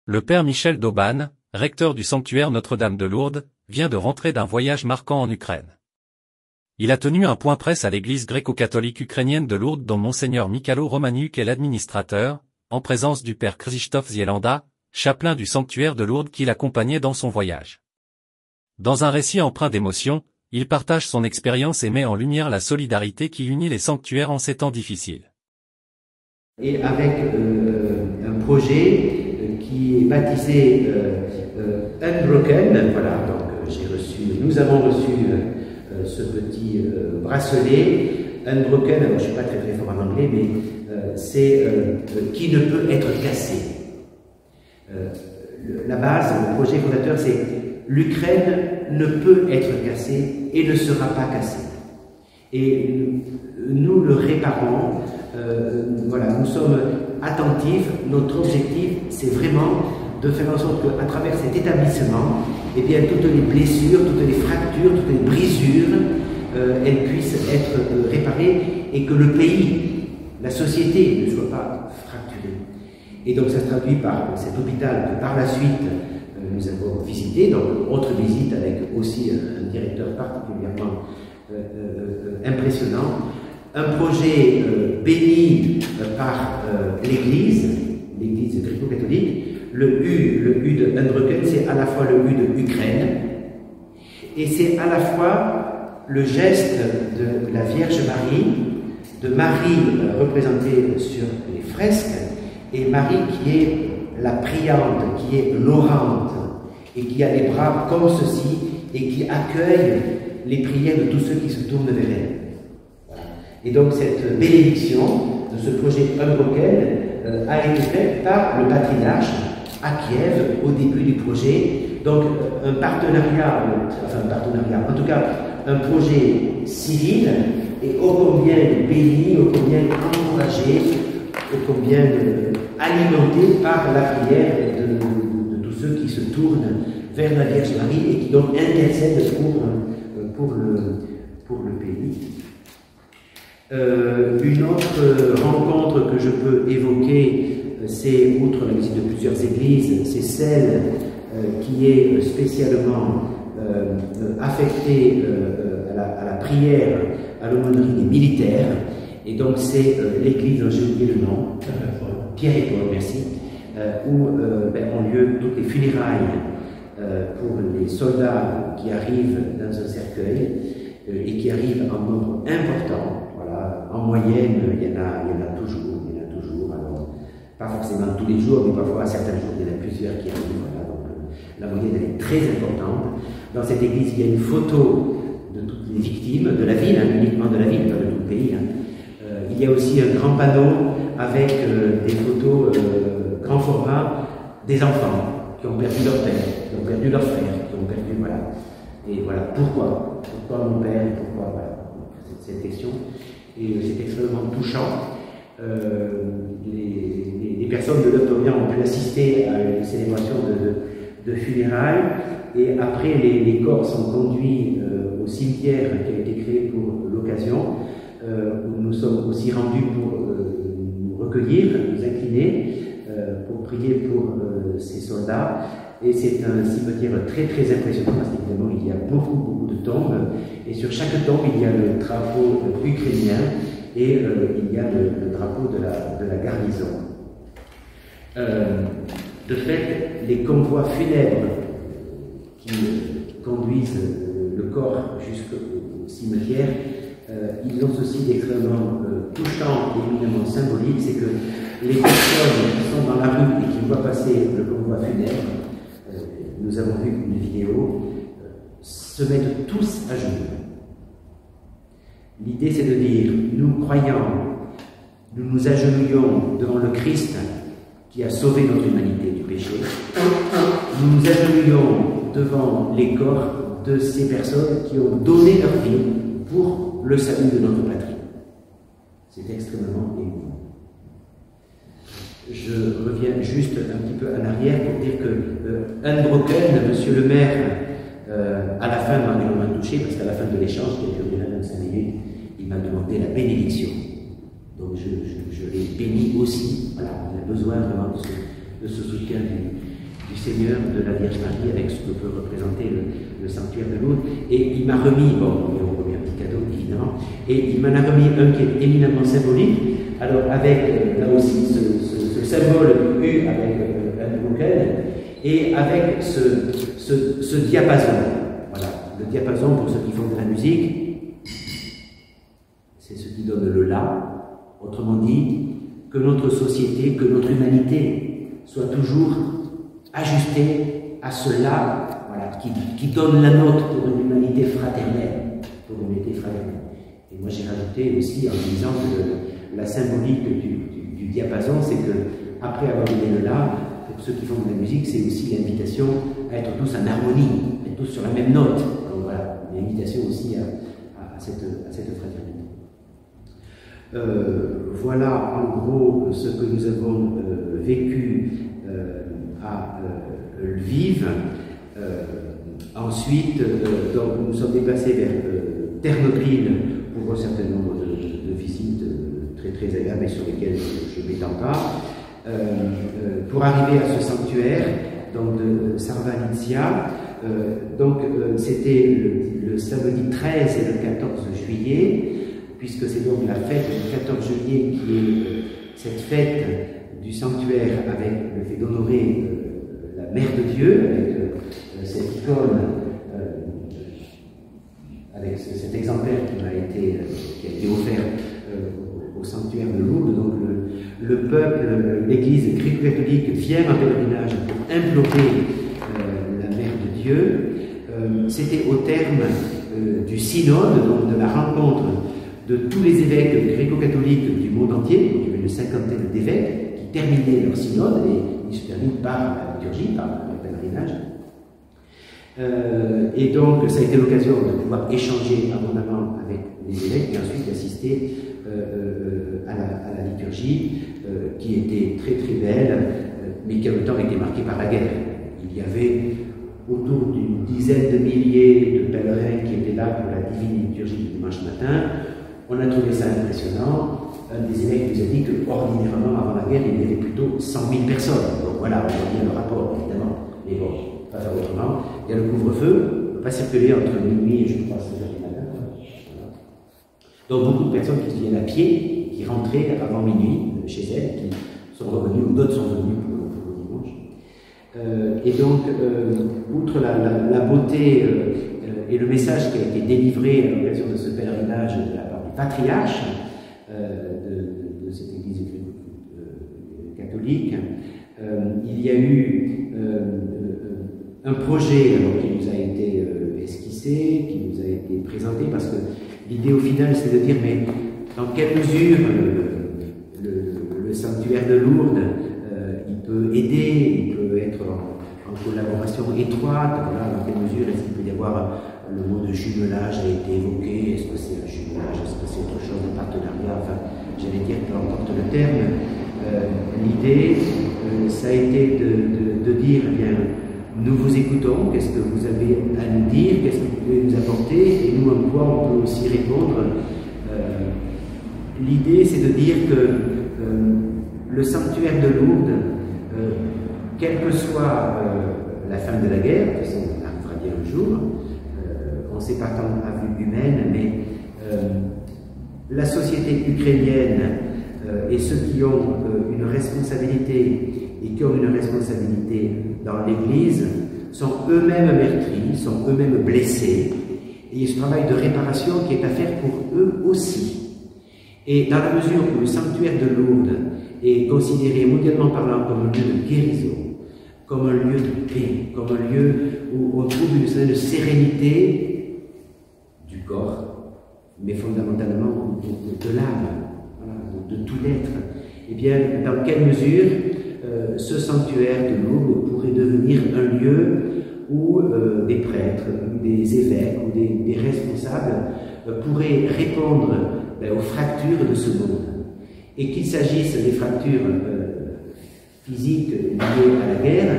Le père Michel Dauban, recteur du sanctuaire Notre-Dame de Lourdes, vient de rentrer d'un voyage marquant en Ukraine. Il a tenu un point presse à l'église gréco-catholique ukrainienne de Lourdes dont Monseigneur Michalo Romaniuk est l'administrateur, en présence du père Krzysztof Zielanda, chapelain du sanctuaire de Lourdes qui l'accompagnait dans son voyage. Dans un récit empreint d'émotion, il partage son expérience et met en lumière la solidarité qui unit les sanctuaires en ces temps difficiles. Et avec un projet qui est baptisé Unbroken, voilà, donc nous avons reçu ce petit bracelet. Unbroken, alors je ne suis pas très fort en anglais, mais c'est qui ne peut être cassé. La base, le projet fondateur, c'est l'Ukraine ne peut être cassée et ne sera pas cassée. Et nous le réparons. Voilà, nous sommes attentifs. Notre objectif, c'est vraiment de faire en sorte qu'à travers cet établissement, eh bien, toutes les blessures, toutes les fractures, toutes les brisures, elles puissent être réparées et que le pays, la société ne soit pas fracturée. Et donc ça se traduit par cet hôpital que par la suite nous avons visité, donc autre visite avec aussi un directeur particulièrement impressionnant. Un projet béni par l'Église gréco-catholique. Le U de Unbroken, c'est à la fois le U de Ukraine, et c'est à la fois le geste de la Vierge Marie, de Marie représentée sur les fresques, et Marie qui est la priante, qui est l'orante, et qui a les bras comme ceci, et qui accueille les prières de tous ceux qui se tournent vers elle. Et donc cette bénédiction de ce projet Unbroken a été faite par le patriarche à Kiev au début du projet. Donc un partenariat, en tout cas un projet civil et ô combien béni, ô combien encouragé, ô combien alimenté par la prière de tous ceux qui se tournent vers la Vierge Marie et qui donc intercèdent pour le pays. Une autre rencontre que je peux évoquer, c'est, outre la visite de plusieurs églises, c'est celle qui est spécialement affectée à la prière, à l'aumônerie des militaires. Et donc c'est l'église dont j'ai oublié le nom, Pierre et Paul, merci, où ont lieu toutes les funérailles pour les soldats qui arrivent dans un cercueil et qui arrivent en nombre important. En moyenne, il y en a toujours, alors pas forcément tous les jours, mais parfois à certains jours, il y en a plusieurs qui arrivent. Voilà, donc la moyenne elle est très importante. Dans cette église, il y a une photo de toutes les victimes de la ville, uniquement de la ville, pas de tout le pays. Il y a aussi un grand panneau avec des photos grand format des enfants qui ont perdu leur père, qui ont perdu leur frère, qui ont perdu, voilà. Et voilà, pourquoi mon père, pourquoi, voilà, cette question. Et c'est extrêmement touchant. Les personnes de l'Orient ont pu assister à une célébration de funérailles, et après les corps sont conduits au cimetière qui a été créé pour l'occasion, où nous sommes aussi rendus pour nous recueillir, nous incliner, pour prier pour ces soldats. Et c'est un cimetière très très impressionnant parce qu'évidemment il y a beaucoup de tombes, et sur chaque tombe il y a le drapeau ukrainien et il y a le drapeau de la garnison. De fait, les convois funèbres qui conduisent le corps jusqu'au cimetière, ils ont ceci d'extrêmement touchant et éminemment symbolique, c'est que les personnes qui sont dans la rue et qui voient passer le convoi funèbre, nous avons vu une vidéo, se mettent tous à genoux. L'idée c'est de dire, nous croyants, nous nous agenouillons devant le Christ qui a sauvé notre humanité du péché. Nous nous agenouillons devant les corps de ces personnes qui ont donné leur vie pour le salut de notre patrie. C'est extrêmement émouvant. Je reviens juste un petit peu en arrière pour dire que Unbroken, monsieur le maire, à la fin m'en est vraiment touché, parce qu'à la fin de l'échange, qui a duré 25 minutes, il m'a demandé la bénédiction. Donc je l'ai béni aussi. Voilà, on a besoin vraiment de ce soutien du Seigneur, de la Vierge Marie, avec ce que peut représenter le sanctuaire de Lourdes. Et il m'a remis, bon, il m'a remis un petit cadeau, évidemment, et il m'en a remis un qui est éminemment symbolique. Alors, avec, là aussi, ce symbole U avec un bouquet, et avec ce diapason. Voilà, le diapason, pour ceux qui font de la musique, c'est ce qui donne le La. Autrement dit, que notre société, que notre humanité soit toujours ajustée à cela, voilà, qui donne la note pour une humanité fraternelle. Pour une humanité fraternelle. Et moi j'ai rajouté aussi en disant que la symbolique du diapason, c'est que après avoir donné le La, pour ceux qui font de la musique, c'est aussi l'invitation à être tous en harmonie, être tous sur la même note. Donc voilà, une invitation aussi à cette fraternité. Voilà en gros ce que nous avons vécu à Lviv. Ensuite, donc, nous sommes déplacés vers Ternopil pour un certain nombre de visites très très agréables et sur lesquelles je ne m'étends pas. Pour arriver à ce sanctuaire donc de Sarvalitsia, c'était le samedi 13 et le 14 juillet, puisque c'est donc la fête du 14 juillet qui est cette fête du sanctuaire avec le fait d'honorer la Mère de Dieu, avec cette icône, avec cet exemplaire qui a été offert au sanctuaire de Lourdes. Donc le peuple, l'Église gréco-catholique vient en pèlerinage pour implorer la Mère de Dieu. C'était au terme du synode, donc de la rencontre de tous les évêques gréco-catholiques du monde entier. Donc il y avait une cinquantaine d'évêques qui terminaient leur synode, et ils se terminent par la liturgie, par le pèlerinage. Et donc ça a été l'occasion de pouvoir échanger abondamment avec les évêques et ensuite d'assister à la liturgie qui était très très belle, mais qui en même temps été marquée par la guerre. Il y avait autour d'une dizaine de milliers de pèlerins qui étaient là pour la divine liturgie du dimanche matin. On a trouvé ça impressionnant. Un des évêques nous a dit qu'ordinairement, avant la guerre, il y avait plutôt 100 000 personnes. Donc voilà, on voit bien le rapport, évidemment. Mais bon, pas faire autrement. Il y a le couvre-feu, on ne peut pas circuler entre minuit et je crois 7h du matin. Voilà. Donc beaucoup de personnes qui viennent à pied, qui rentraient avant minuit chez elles, qui sont revenues, ou d'autres sont venus pour le dimanche. Et donc, outre la beauté et le message qui a été délivré à l'occasion de ce pèlerinage de la part du patriarche de cette église catholique, il y a eu un projet qui nous a été esquissé, qui nous a été présenté, parce que l'idée au final c'est de dire mais dans quelle mesure le sanctuaire de Lourdes il peut aider, il peut être en collaboration étroite, voilà, dans quelle mesure est-ce qu'il peut y avoir le mot de jumelage a été évoqué, est-ce que c'est un jumelage, est-ce que c'est autre chose, un partenariat, enfin j'allais dire peu importe le terme. L'idée ça a été de dire eh bien nous vous écoutons, qu'est-ce que vous avez à nous dire, qu'est-ce que vous pouvez nous apporter, et nous en quoi on peut aussi répondre. L'idée c'est de dire que le sanctuaire de Lourdes, quelle que soit la fin de la guerre, de toute façon on arrivera bien un jour, on ne sait pas tant à vue humaine, mais la société ukrainienne et ceux qui ont une responsabilité et qui ont une responsabilité dans l'Église sont eux-mêmes meurtris, sont eux-mêmes blessés, et il y a ce travail de réparation qui est à faire pour eux aussi. Et dans la mesure où le sanctuaire de Lourdes est considéré mondialement parlant comme un lieu de guérison, comme un lieu de paix, comme un lieu où on trouve une certaine sérénité du corps, mais fondamentalement de l'âme, voilà, de tout l'être, eh bien, dans quelle mesure ce sanctuaire de Lourdes pourrait devenir un lieu où des prêtres, des évêques ou des responsables pourraient répondre aux fractures de ce monde. Et qu'il s'agisse des fractures physiques liées à la guerre,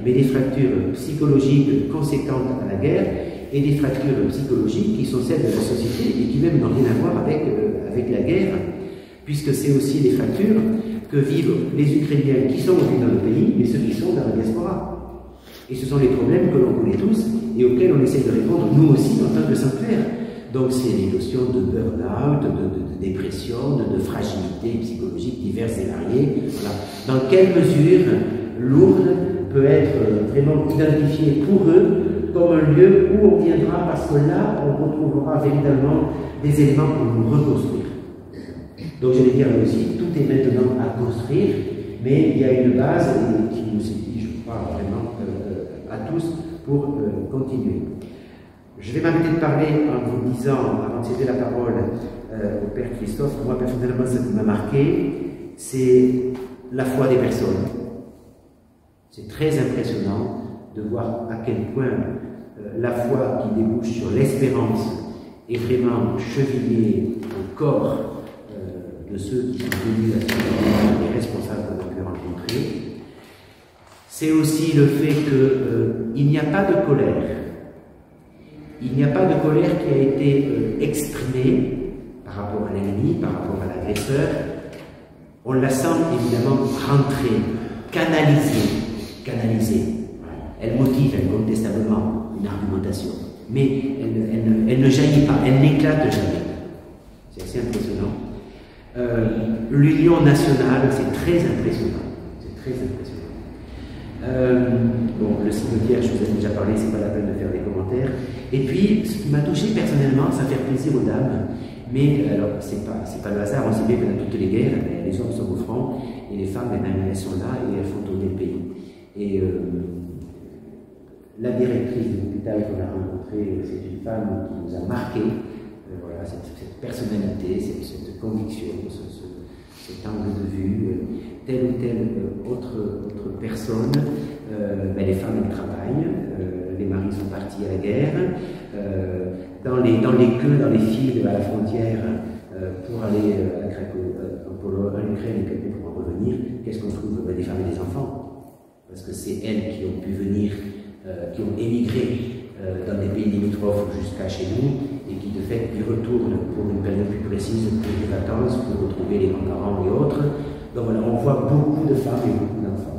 mais des fractures psychologiques conséquentes à la guerre, et des fractures psychologiques qui sont celles de la société et qui même n'ont rien à voir avec la guerre, puisque c'est aussi des fractures que vivent les Ukrainiens qui sont dans le pays, mais ceux qui sont dans la diaspora. Et ce sont les problèmes que l'on connaît tous et auxquels on essaie de répondre nous aussi en tant que sanctuaire. Donc c'est les notions de burn-out, de dépression, de fragilité psychologique diverses et variées. Voilà. Dans quelle mesure Lourdes peut être vraiment identifié pour eux comme un lieu où on viendra, parce que là on retrouvera véritablement des éléments pour nous reconstruire. Donc je vais dire aussi, tout est maintenant à construire, mais il y a une base qui nous est dit, je crois, vraiment à tous pour continuer. Je vais m'arrêter de parler en vous disant, avant de céder la parole au Père Christophe, moi personnellement ce qui m'a marqué, c'est la foi des personnes. C'est très impressionnant de voir à quel point la foi qui débouche sur l'espérance est vraiment chevillée au corps de ceux qui sont venus à ce moment, les responsables qu'on a pu rencontrer. C'est aussi le fait qu'il n'y a pas de colère. Il n'y a pas de colère qui a été exprimée par rapport à l'ennemi, par rapport à l'agresseur. On la sent évidemment rentrer, canalisée. Elle motive incontestablement une argumentation, mais elle ne jaillit pas, elle n'éclate jamais. C'est assez impressionnant. L'union nationale, c'est très impressionnant. C'est très impressionnant. Bon, le cimetière, je vous ai déjà parlé, c'est pas la peine de faire des commentaires. Et puis, ce qui m'a touché personnellement, ça fait plaisir aux dames, mais alors, c'est pas le hasard, on sait bien que dans toutes les guerres, les hommes sont au front, et les femmes, elles sont là, et elles font tourner le pays. Et la directrice de l'hôpital qu'on a rencontrée, c'est une femme qui nous a marqué. Voilà, cette personnalité, cette conviction, cet angle de vue, telle ou telle autre personne. Les femmes, elles travaillent, les maris sont partis à la guerre, dans les queues, dans les files à la frontière pour aller en Ukraine et pour en revenir, qu'est-ce qu'on trouve? Des femmes et des enfants, parce que c'est elles qui ont pu venir, qui ont émigré dans des pays limitrophes jusqu'à chez nous, et qui de fait y retournent pour une période plus précise, pour des vacances, pour retrouver les grands-parents et autres. Donc voilà, on voit beaucoup de femmes et beaucoup d'enfants.